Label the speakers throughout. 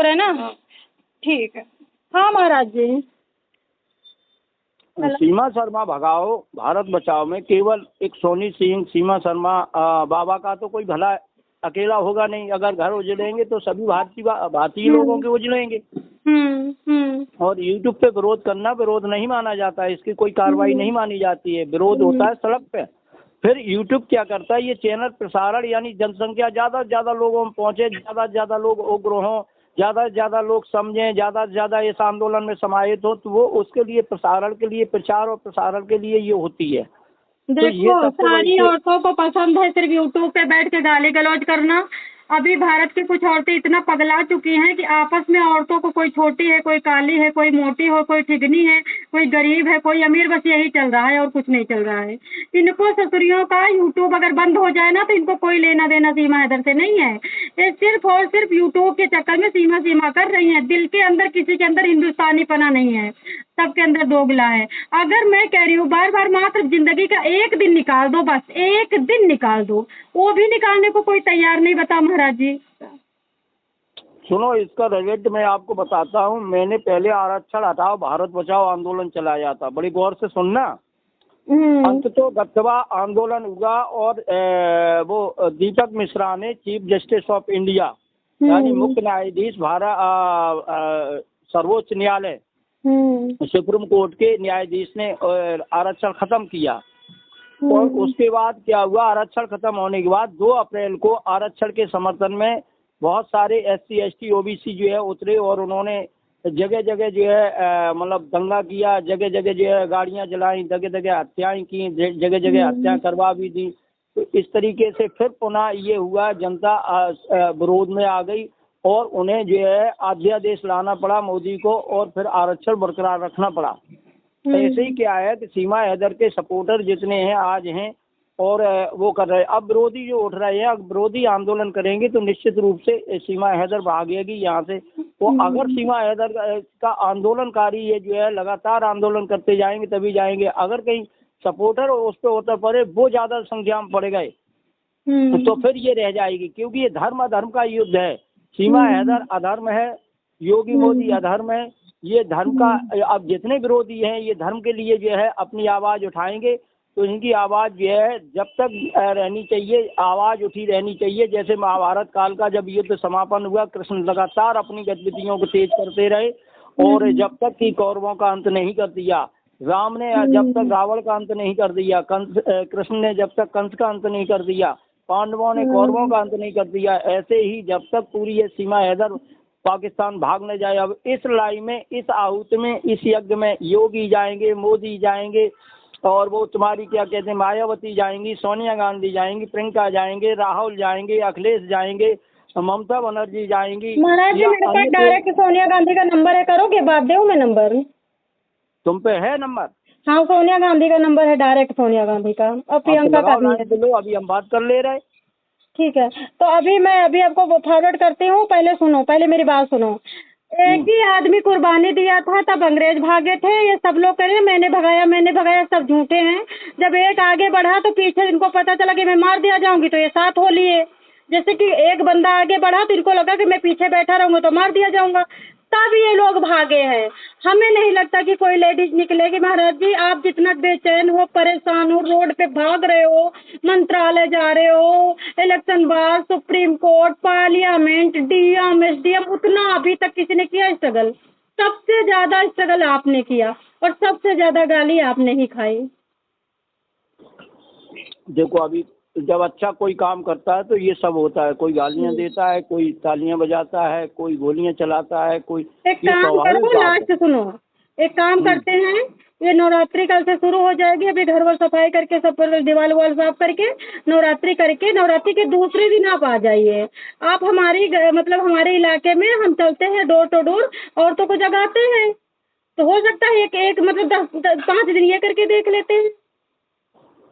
Speaker 1: हो रहे हैं ना? ठीक है। हाँ महाराज जी।
Speaker 2: सीमा शर्मा भगाओ भारत बचाओ में केवल एक सोनी सिंह, सीमा शर्मा बाबा का तो कोई भला अकेला होगा नहीं। अगर घर उजड़ेंगे तो सभी भारतीय लोगों के उजड़ेंगे। और यूट्यूब पे विरोध करना विरोध नहीं माना जाता है, इसकी कोई कार्रवाई नहीं मानी जाती है। विरोध होता है सड़क पे। फिर यूट्यूब क्या करता है, ये चैनल प्रसारण यानी जनसंख्या ज्यादा से ज्यादा लोगों में पहुंचे, ज्यादा से ज्यादा लोग उग्र हों, ज्यादा से ज्यादा लोग समझें, ज्यादा से ज्यादा इस आंदोलन में समाहित हो, तो वो उसके लिए प्रसारण के लिए, प्रचार और प्रसारण के लिए ये होती है।
Speaker 1: देखो तो सारी औरतों को पसंद है सिर्फ यूट्यूब पे बैठ के गाली गलौज करना। अभी भारत की कुछ औरतें इतना पगला चुकी हैं कि आपस में औरतों को कोई छोटी है, कोई काली है, कोई मोटी हो, कोई ठिगनी है, कोई गरीब है, कोई अमीर, बस यही चल रहा है और कुछ नहीं चल रहा है। इनको ससुरियों का यूट्यूब अगर बंद हो जाए ना तो इनको कोई लेना देना सीमा हैदर से नहीं है। ये सिर्फ और सिर्फ यूट्यूब के चक्कर में सीमा कर रही हैं। दिल के अंदर किसी के अंदर हिंदुस्तानी पना नहीं है, सबके अंदर दोगला है। अगर मैं कह रही हूँ बार बार मात्र जिंदगी का एक दिन निकाल दो, बस एक दिन निकाल दो, वो भी निकालने को कोई तैयार नहीं। बता महाराज जी।
Speaker 2: सुनो, इसका रिजल्ट मैं आपको बताता हूँ। मैंने पहले आरक्षण हटाओ भारत बचाओ आंदोलन चलाया था, बड़ी गौर से सुनना। अंत तो गत्वा आंदोलन हुआ और वो दीपक मिश्रा ने चीफ जस्टिस ऑफ इंडिया यानी मुख्य न्यायाधीश भारत सर्वोच्च न्यायालय सुप्रीम कोर्ट के न्यायाधीश ने आरक्षण खत्म किया। और उसके बाद क्या हुआ, आरक्षण खत्म होने के बाद 2 अप्रैल को आरक्षण के समर्थन में बहुत सारे SC ST OBC जो है उतरे और उन्होंने जगह जगह जो है मतलब दंगा किया, जगह जगह जो है गाड़ियां जलाई, जगह जगह हत्याएं की, जगह जगह हत्या करवा भी दी। तो इस तरीके से फिर पुनः ये हुआ, जनता विरोध में आ गई और उन्हें जो है अध्यादेश लाना पड़ा मोदी को और फिर आरक्षण बरकरार रखना पड़ा। ऐसे ही क्या है कि सीमा हैदर के सपोर्टर जितने हैं आज हैं और वो कर रहे हैं। अब विरोधी जो उठ रहे हैं, अब विरोधी आंदोलन करेंगे तो निश्चित रूप से सीमा हैदर भागेगी यहाँ से। तो अगर सीमा हैदर का आंदोलनकारी ये जो है लगातार आंदोलन करते जाएंगे तभी जाएंगे। अगर कहीं सपोर्टर उस पर उतर पड़े, वो ज्यादा संख्या में पड़ गए तो फिर ये रह जाएगी, क्योंकि ये धर्म अधर्म का युद्ध है। सीमा हैदर अधर्म है, योगी मोदी अधर्म है। ये धर्म का, अब जितने विरोधी हैं ये धर्म के लिए जो है अपनी आवाज उठाएंगे तो इनकी आवाज जो है जब तक रहनी चाहिए, आवाज उठी रहनी चाहिए। जैसे महाभारत काल का जब युद्ध समापन हुआ, कृष्ण लगातार अपनी गतिविधियों को तेज करते रहे और जब तक कि कौरवों का अंत नहीं कर दिया। राम ने जब तक रावण का अंत नहीं कर दिया, कृष्ण ने जब तक कंस का अंत नहीं कर दिया, पांडवों ने कौरवों का अंत नहीं कर दिया। ऐसे ही जब तक पूरी ये सीमा हैदर पाकिस्तान भाग न जाए। अब इस लड़ाई में, इस आहूत में, इस यज्ञ में योगी जाएंगे, मोदी जाएंगे और वो तुम्हारी क्या कहते हैं मायावती जाएंगी, सोनिया गांधी जाएंगी, प्रियंका जाएंगे, राहुल जाएंगे, अखिलेश जाएंगे, ममता बनर्जी जाएंगी।
Speaker 1: महाराज जी मेरे पास डायरेक्ट सोनिया गांधी का नंबर है, करोगे बात? दो मैं नंबर।
Speaker 2: तुम पे है नंबर?
Speaker 1: हाँ सोनिया गांधी का नंबर है, डायरेक्ट सोनिया गांधी का। और प्रियंका का भी है।
Speaker 2: लो अभी हम बात कर ले रहे।
Speaker 1: ठीक है, तो अभी मैं आपको फॉरवर्ड करती हूँ। पहले सुनो, पहले मेरी बात सुनो। एक ही आदमी कुर्बानी दिया था तब अंग्रेज भागे थे। ये सब लोग कह रहे हैं मैंने भगाया, सब झूठे हैं। जब एक आगे बढ़ा तो पीछे इनको पता चला कि मैं मार दिया जाऊंगी तो ये साथ हो लिए। जैसे कि एक बंदा आगे बढ़ा तो इनको लगा कि मैं पीछे बैठा रहूंगा तो मार दिया जाऊंगा, तब ये लोग भागे हैं। हमें नहीं लगता कि कोई लेडीज निकलेगी। महाराज जी आप जितना बेचैन हो, परेशान हो, रोड पे भाग रहे हो, मंत्रालय जा रहे हो, इलेक्शन बाद, supreme court, parliament, DM SDM, उतना अभी तक किसी ने किया स्ट्रगल? सबसे ज्यादा स्ट्रगल आपने किया और सबसे ज्यादा गाली आपने ही खाई।
Speaker 2: देखो अभी जब अच्छा कोई काम करता है तो ये सब होता है, कोई गालियां देता है, कोई तालियां बजाता है, कोई गोलियां चलाता है, कोई।
Speaker 1: एक काम करो, लास्ट सुनो, एक काम करते हैं, ये नवरात्रि कल से शुरू हो जाएगी। अभी घर वर सफाई करके सब दीवार वाल साफ करके नवरात्रि करके, नवरात्रि के दूसरे दिन आप आ जाइए। आप हमारी मतलब हमारे इलाके में हम चलते हैं डोर टू डोर, औरतों को जगाते हैं। तो हो सकता है एक मतलब 5 दिन ये करके देख लेते हैं।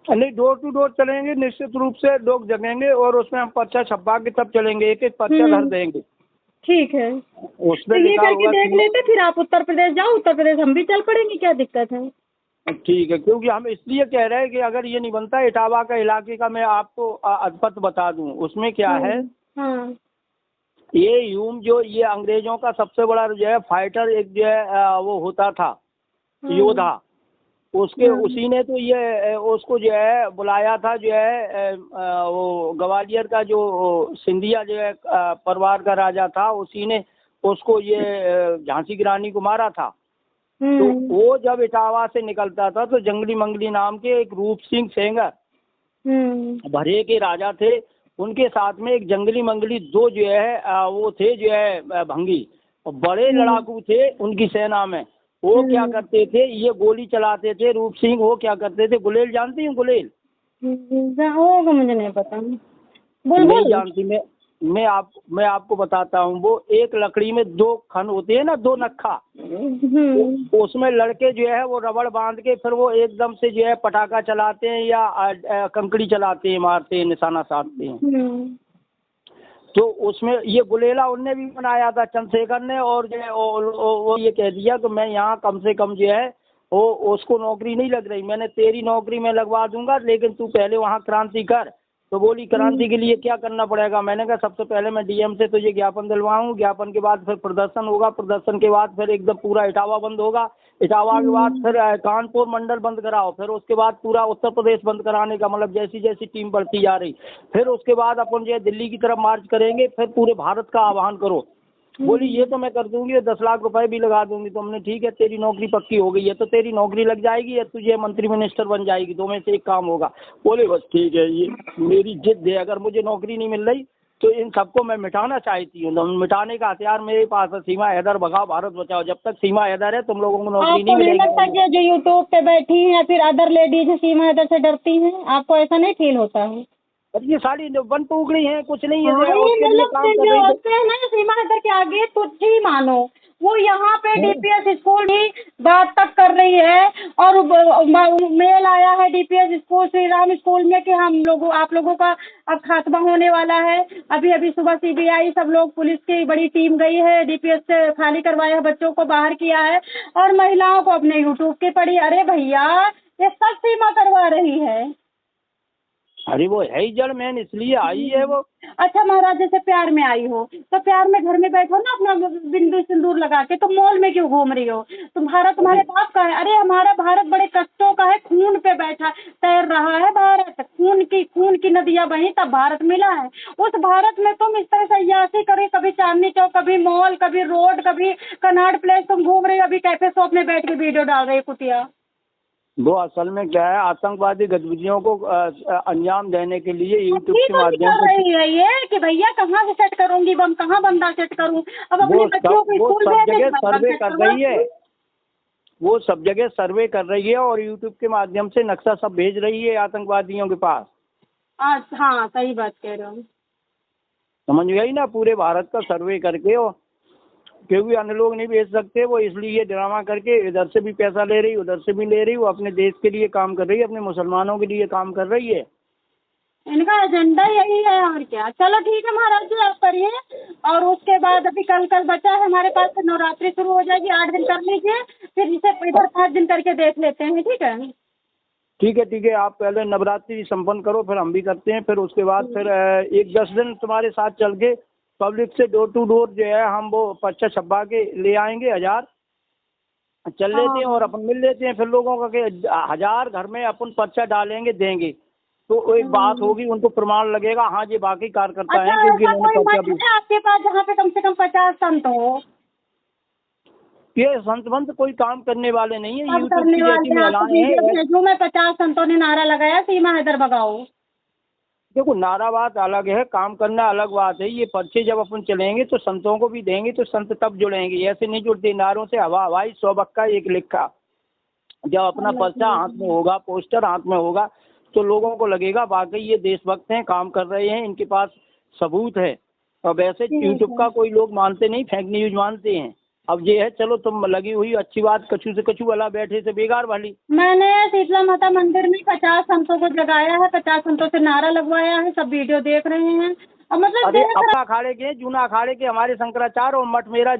Speaker 2: नहीं, डोर टू डोर चलेंगे, निश्चित रूप से लोग जगेंगे और उसमें हम पर्चा छपा के तब चलेंगे, एक एक पर्चा घर देंगे।
Speaker 1: ठीक है,
Speaker 2: उसमें
Speaker 1: तो ये करके देख लेते, फिर आप उत्तर प्रदेश जाओ, उत्तर प्रदेश हम भी चल पड़ेंगे, क्या दिक्कत है?
Speaker 2: ठीक है, क्योंकि हम इसलिए कह रहे हैं कि अगर ये नहीं बनता, इटावा का इलाके का मैं आपको अदपत बता दूं, उसमें क्या है, ये ह्यूम जो ये अंग्रेजों का सबसे बड़ा जो है फाइटर, एक जो है वो होता था योद्धा, उसके उसी ने तो ये उसको जो है बुलाया था, जो है वो ग्वालियर का जो सिंधिया जो है परिवार का राजा था, उसी ने उसको ये झांसी की रानी को मारा था। तो वो जब इटावा से निकलता था तो जंगली मंगली नाम के एक रूप सिंह सेंगर भरे के राजा थे, उनके साथ में एक जंगली मंगली दो जो है वो थे जो है भंगी, और बड़े लड़ाकू थे उनकी सेना में। वो क्या करते थे, ये गोली चलाते थे रूप सिंह, वो क्या करते थे, गुलेल जानती हूँ गुलेल?
Speaker 1: होगा, मुझे नहीं पता।
Speaker 2: नहीं जानती? मैं आपको बताता हूँ। वो एक लकड़ी में दो खन होते हैं ना, दो नक्खा, उसमें लड़के जो है वो रबड़ बांध के फिर वो एकदम से जो है पटाखा चलाते हैं या कंकड़ी चलाते हैं, मारते हैं, निशाना साधते हैं। तो उसमें ये गुलेला उनने भी बनाया था, चंद्रशेखर ने, और जो है वो ये कह दिया कि मैं यहाँ कम से कम जो है वो उसको नौकरी नहीं लग रही, मैंने तेरी नौकरी में लगवा दूंगा, लेकिन तू पहले वहाँ क्रांति कर। तो बोली क्रांति के लिए क्या करना पड़ेगा? मैंने कहा सबसे पहले मैं डीएम से तुझे ज्ञापन दिलवाऊँ, ज्ञापन के बाद फिर प्रदर्शन होगा, प्रदर्शन के बाद फिर एकदम पूरा इटावा बंद होगा, इटावा के बाद फिर कानपुर मंडल बंद कराओ, फिर उसके बाद पूरा उत्तर प्रदेश बंद कराने का, मतलब जैसी जैसी टीम बढ़ती जा रही, फिर उसके बाद अपन जो है दिल्ली की तरफ मार्च करेंगे, फिर पूरे भारत का आह्वान करो। बोली ये तो मैं कर दूंगी, 10 लाख रुपए भी लगा दूंगी। तो हमने ठीक है, तेरी नौकरी पक्की हो गई है, तो तेरी नौकरी लग जाएगी या तुझे मंत्री मिनिस्टर बन जाएगी, दो में से एक काम होगा। बोले बस ठीक है, ये मेरी जिद है, अगर मुझे नौकरी नहीं मिल रही तो इन सबको मैं मिटाना चाहती हूँ। तो मिटाने का हथियार मेरे पास है, सीमा हैदर भगाओ भारत बचाओ। जब तक सीमा हैदर है तुम लोगों को नौकरी नहीं मिलेगी।
Speaker 1: लगता कि जो यूट्यूब पे बैठी हैं या फिर अदर लेडीज सीमा हैदर से डरती हैं, आपको ऐसा नहीं फील होता है?
Speaker 2: अब ये सारी बन टुकड़ी है, कुछ नहीं है,
Speaker 1: हाँ,
Speaker 2: उसके लिए काम कर रही है
Speaker 1: ना सीमा हैदर के आगे तुझ ही मानो, वो यहाँ पे डीपीएस स्कूल भी बात तक कर रही है, और मेल आया है DPS school Shri Ram school में कि आप लोगों का अब खात्मा होने वाला है। अभी अभी सुबह सीबीआई सब लोग पुलिस की बड़ी टीम गई है, डीपीएस से खाली करवाया है, बच्चों को बाहर किया है, और महिलाओं को अपने यूट्यूब के पड़ी। अरे भैया, ये सब सीमा करवा रही है।
Speaker 2: अरे वो है ही जड़ मैन, इसलिए आई है वो।
Speaker 1: अच्छा महाराज, जैसे प्यार में आई हो तो प्यार में घर में बैठो ना अपना बिंदी सिंदूर लगा के, तुम मॉल में क्यों घूम रही हो? भारत तुम्हारे बाप का है। अरे हमारा भारत बड़े कष्टों का है, खून पे बैठा तैर रहा है भारत, खून की नदियां बही तब भारत मिला है। उस भारत में तुम इस तरह से अय्याशी करे, कभी चांदनी चौक, कभी मॉल, कभी रोड, कभी कनाट प्लेस तुम घूम रही हो, अभी कैफे शॉप में बैठ के वीडियो डाल रही है कुतिया।
Speaker 2: वो असल में क्या है, आतंकवादी गतिविधियों को अंजाम देने के लिए यूट्यूब के माध्यम से
Speaker 1: रही है ये कि भैया कहाँ से सेट करूंगी बम, कहाँ बंदा सेट करूं। अब अपने बच्चों को
Speaker 2: वो
Speaker 1: स्कूल
Speaker 2: सब
Speaker 1: भेजे,
Speaker 2: जगह सर्वे कर रही है, वो सब जगह सर्वे कर रही है और यूट्यूब के माध्यम से नक्शा सब भेज रही है आतंकवादियों के पास।
Speaker 1: हाँ सही बात कह रहे हो।
Speaker 2: समझ गई ना, पूरे भारत का सर्वे करके, हो क्योंकि अन्य लोग नहीं भेज सकते, वो इसलिए ड्रामा करके इधर से भी पैसा ले रही, उधर से भी ले रही, वो अपने देश के लिए काम कर रही है, अपने मुसलमानों के लिए काम कर रही है।
Speaker 1: इनका एजेंडा यही है और क्या। चलो ठीक है महाराज जी, आप करिए, और उसके बाद अभी कल बचा है हमारे पास, नवरात्रि शुरू हो जाएगी, 8 दिन कर लीजिए, फिर इसे इधर 5 दिन करके देख लेते हैं। ठीक है
Speaker 2: ठीक है, आप पहले नवरात्रि संपन्न करो, फिर हम भी करते हैं, फिर उसके बाद फिर एक 10 दिन तुम्हारे साथ चल के पब्लिक से डोर टू डोर जो है हम वो पर्चा छपवा के ले आएंगे, 1000 चल लेते हैं और अपन मिल लेते हैं, फिर लोगों का के 1000 घर में अपन पर्चा डालेंगे, देंगे तो एक बात होगी, उनको प्रमाण लगेगा, हाँ ये बाकी कार्यकर्ता है, क्योंकि उन्होंने पर्चा भी।
Speaker 1: आपके पास जहाँ पे कम से कम 50 संत हो?
Speaker 2: ये संत कोई काम करने वाले नहीं है, यूट्यूब की जैसी महिलाएं हैं।
Speaker 1: जो मैं 50 संतों ने नारा लगाया सीमा हैदर भगाओ।
Speaker 2: देखो, नारा बात अलग है, काम करना अलग बात है। ये पर्चे जब अपन चलेंगे तो संतों को भी देंगे, तो संत तब जुड़ेंगे, ऐसे नहीं जुड़ते नारों से। हवाई 100 बक्का एक लिखा, जब अपना पर्चा हाथ में होगा, पोस्टर हाथ में होगा, तो लोगों को लगेगा वाकई ये देशभक्त हैं, काम कर रहे हैं, इनके पास सबूत है। और वैसे यूट्यूब का कोई लोग मानते नहीं, फेक न्यूज मानते हैं। अब ये है, चलो तुम लगी हुई अच्छी बात, कछू से कछू वाला बैठे से बेकार वाली।
Speaker 1: मैंने शीतला माता मंदिर में 50 संतों को जगाया है, 50 संतों से नारा लगवाया है, सब वीडियो देख रहे हैं। और मतलब
Speaker 2: अरे अपना अखाड़े के, जूना अखाड़े के हमारे शंकराचार्य और मठ मेरा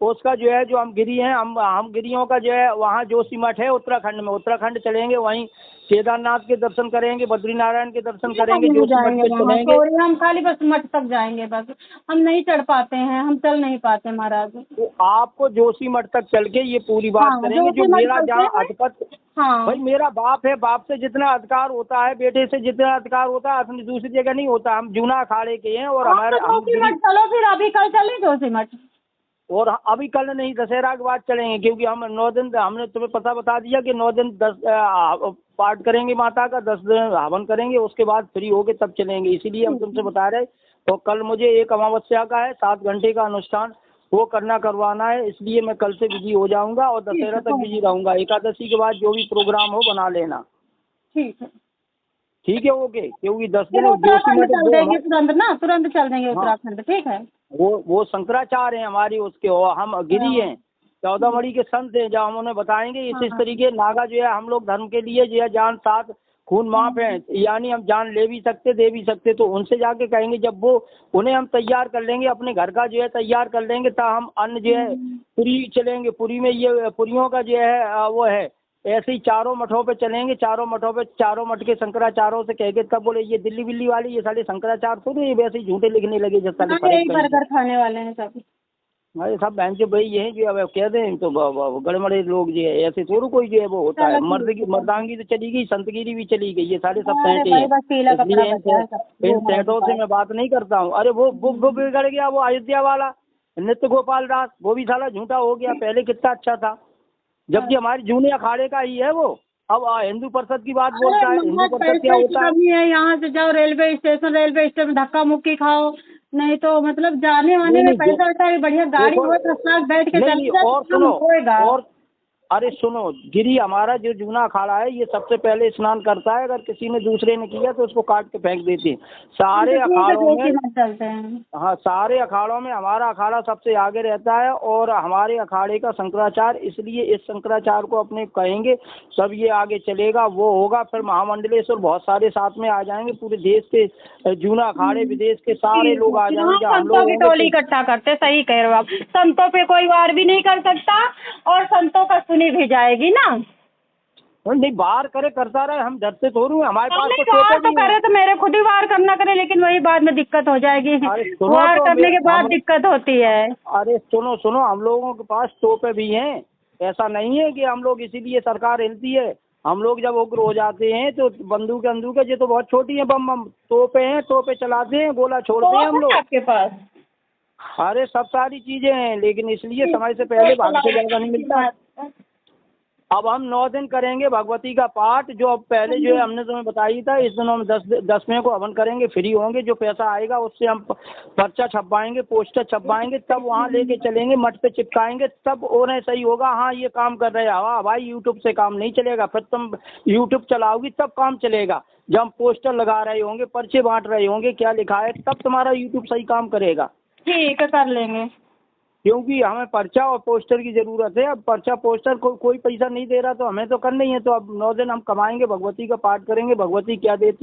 Speaker 2: उसका जो है, जो हम गिरी हैं, हम गिरियों का जो है वहाँ जोशीमठ है उत्तराखंड में, उत्तराखंड चलेंगे, वहीं केदारनाथ के दर्शन करेंगे, बद्रीनारायण के दर्शन करेंगे,
Speaker 1: हम नहीं
Speaker 2: जोशीमठ
Speaker 1: जाएंगे
Speaker 2: पे
Speaker 1: वहाँ,
Speaker 2: चलेंगे।
Speaker 1: सॉरी, हम खाली बस मठ तक जाएंगे बस। हम नहीं चढ़ पाते हैं, हम चल नहीं पाते महाराज।
Speaker 2: तो आपको जोशीमठ तक चल के ये पूरी बात
Speaker 1: हाँ,
Speaker 2: करेंगे, जो
Speaker 1: जोशीमठ
Speaker 2: मेरा
Speaker 1: चलते
Speaker 2: जहाँ
Speaker 1: हैं।
Speaker 2: अधिपत,
Speaker 1: हाँ,
Speaker 2: भाई मेरा बाप है, बाप से जितना अधिकार होता है, बेटे से जितना अधिकार होता है, अपनी दूसरी जगह नहीं होता। हम जूना अखाड़े के हैं और
Speaker 1: हाँ, तो
Speaker 2: हमारे
Speaker 1: जोशीमठ चलो फिर, अभी कल चलें जोशीमठ।
Speaker 2: और अभी कल नहीं, दशहरा के बाद चलेंगे, क्योंकि हम 9 दिन, हमने तुम्हें पता बता दिया कि 9 दिन 10 पाठ करेंगे माता का, 10 दिन हवन करेंगे, उसके बाद फ्री होके तब चलेंगे, इसीलिए हम तुमसे बता रहे। तो कल मुझे एक अमावस्या का है 7 घंटे का अनुष्ठान, वो करवाना है, इसलिए मैं कल से बिजी हो जाऊंगा और दशहरा तक बिजी रहूंगा। एकादशी के बाद जो भी प्रोग्राम हो बना लेना।
Speaker 1: ठीक है,
Speaker 2: ठीक है, ओके, क्योंकि 10
Speaker 1: फिर
Speaker 2: दिन
Speaker 1: उत्तराखंड चल देंगे
Speaker 2: जोशीमठ,
Speaker 1: तुरंत ना, तुरंत चल देंगे
Speaker 2: हाँ,
Speaker 1: उत्तराखंड, ठीक है।
Speaker 2: वो शंकराचार्य हैं हमारी उसके, और हम गिरी हैं, 14 मणि के संत हैं, जो हम उन्हें बताएंगे। इस तरीके नागा जो है, हम लोग धर्म के लिए जो है जान साथ खून माफ है, यानी हम जान ले भी सकते, दे भी सकते। तो उनसे जाके कहेंगे, जब वो उन्हें हम तैयार कर लेंगे, अपने घर का जो है तैयार कर लेंगे, तब हम अन्न जो है पुरी चलेंगे। पुरी में ये पुरियों का जो है वो है, ऐसे ही चारों मठों पे चलेंगे, चारों मठों पे, चारों मठ के शंकराचार्यों से कह के तब बोले, ये दिल्ली बिल्ली वाली, ये साले शंकराचार्य थोड़े, ये वैसे ही झूठे लिखने लगे जब साले
Speaker 1: हाँ, यही बर्गर खाने वाले हैं सब।
Speaker 2: अरे सब बहन जो भाई यही जो अब कहते हैं, तो गड़मड़े लोग जो है, ऐसे थोड़ा कोई जो है वो होता है। मर्दांगी तो चली गई, संतगिरी भी चली गई, ये सारे सब सेंटे हैं। इसलिए इन सेंटों से मैं बात नहीं करता हूँ। अरे वो बिगड़ गया, वो अयोध्या वाला नित्य गोपाल दास, वो भी साला झूठा हो गया, पहले कितना अच्छा था, जबकि हमारी जूने अखाड़े का ही है वो। अब हिंदू परिषद की बात बोलता है। हिंदू परिषद क्या होता है?
Speaker 1: यहाँ से जाओ रेलवे स्टेशन धक्का मुक्की खाओ, नहीं तो मतलब जाने वाने में पैसा होता है, बढ़िया गाड़ी हो तो साथ बैठ के
Speaker 2: नहीं,
Speaker 1: चल
Speaker 2: और सुनो,
Speaker 1: होएगा।
Speaker 2: और अरे सुनो, गिरी हमारा जो जूना अखाड़ा है, ये सबसे पहले स्नान करता है। अगर किसी ने दूसरे ने किया तो उसको काट के फेंक देते हैं। सारे अखाड़ों में
Speaker 1: चलते हैं।
Speaker 2: हाँ, सारे अखाड़ों में हमारा अखाड़ा सबसे आगे रहता है, और हमारे अखाड़े का शंकराचार्य, इसलिए इस शंकराचार्य को अपने कहेंगे, सब ये आगे चलेगा, वो होगा। फिर महामंडलेश्वर बहुत सारे साथ में आ जाएंगे, पूरे देश के जूना अखाड़े, विदेश के सारे लोग आ जाएंगे। हम
Speaker 1: संतों की टोली इकट्ठा करते, सही कह रहे हो आप। संतों पे कोई वार भी नहीं कर सकता, और संतों का सुनी भी जाएगी ना।
Speaker 2: नहीं, बाहर करे करता रहे, हम डरते थोड़ू, हमारे पास तो
Speaker 1: वार तो करे तो मेरे खुद ही वार करना करे, लेकिन वही बाद में दिक्कत हो जाएगी। वार करने के बाद दिक्कत होती है।
Speaker 2: अरे सुनो सुनो, हम लोगों के पास तोपे भी हैं, ऐसा नहीं है कि हम लोग इसीलिए सरकार हिलती है। हम लोग जब उग्र हो जाते हैं तो बंदूक ये तो बहुत छोटी है, बम तोपे हैं, तोपे चलाते हैं, गोला छोड़ते हैं हम लोग।
Speaker 1: आपके पास
Speaker 2: अरे सब सारी चीजें हैं, लेकिन इसलिए समय से पहले भाग से ज्यादा नहीं मिलता। अब हम 9 दिन करेंगे भगवती का पाठ, जो अब पहले जो है हमने तुम्हें बताई था। इस दिनों में 10वें को हवन करेंगे, फ्री होंगे। जो पैसा आएगा उससे हम पर्चा छपवाएंगे, पोस्टर छपवाएंगे, तब वहाँ लेके चलेंगे, मठ पे चिपकाएंगे, तब उन्हें सही होगा, हाँ ये काम कर रहे हैं। हाँ भाई, यूट्यूब से काम नहीं चलेगा, फिर तुम यूट्यूब चलाओगी तब काम चलेगा। जब हम पोस्टर लगा रहे होंगे, पर्चे बांट रहे होंगे, क्या लिखा है, तब तुम्हारा यूट्यूब सही काम करेगा।
Speaker 1: ठीक है, कर लेंगे,
Speaker 2: क्योंकि हमें पर्चा और पोस्टर की जरूरत है। अब पर्चा पोस्टर कोई पैसा नहीं दे रहा, तो हमें तो करना ही है। तो अब 9 दिन हम कमाएंगे, भगवती का पाठ करेंगे, भगवती क्या देती